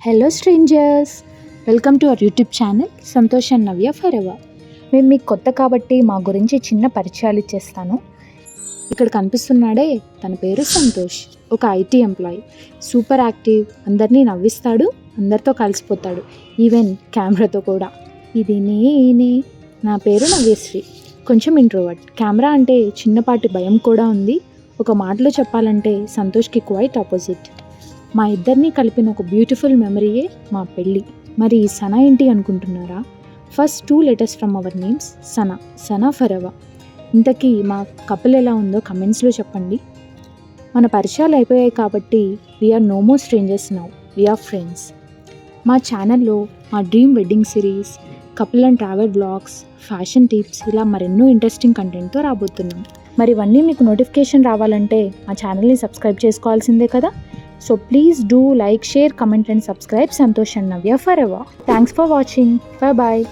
Hello strangers, welcome to our YouTube channel Santosh and Navya for ever. మేము మీకు కొత్త కాబట్టి మా గురించి చిన్న పరిచయాలు ఇచ్చేస్తాను. ఇక్కడ కనిపిస్తున్నాడే, తన పేరు సంతోష్. ఒక ఐటీ ఎంప్లాయీ, సూపర్ యాక్టివ్, అందరినీ నవ్విస్తాడు, అందరితో కలిసిపోతాడు, ఈవెన్ కెమెరాతో కూడా. ఇది నేనే, నా పేరు నవ్యశ్రీ. కొంచెం ఇంట్రోవర్ట్, కెమెరా అంటే చిన్నపాటి భయం కూడా ఉంది. ఒక మాటలో చెప్పాలంటే సంతోష్కి క్వైట్ ఆపోజిట్. మా ఇద్దరిని కలిపిన ఒక బ్యూటిఫుల్ మెమరీయే మా పెళ్ళి. మరి సనా ఏంటి అనుకుంటున్నారా? First 2 letters from our names, Sana for ever. ఇంతకీ మా కపుల్ ఎలా ఉందో కమెంట్స్లో చెప్పండి. మన పరిచయాలు అయిపోయాయి కాబట్టి we're no more strangers now, we're friends. మా ఛానల్లో మా dream wedding series, couple and travel blogs, fashion tips, ఇలా మరెన్నో ఇంట్రెస్టింగ్ కంటెంట్తో రాబోతున్నాం. మరి ఇవన్నీ మీకు నోటిఫికేషన్ రావాలంటే మా ఛానల్ని సబ్స్క్రైబ్ చేసుకోవాల్సిందే కదా. So please do like, share, comment and subscribe Santosh and Navya forever. Thanks for watching. Bye bye.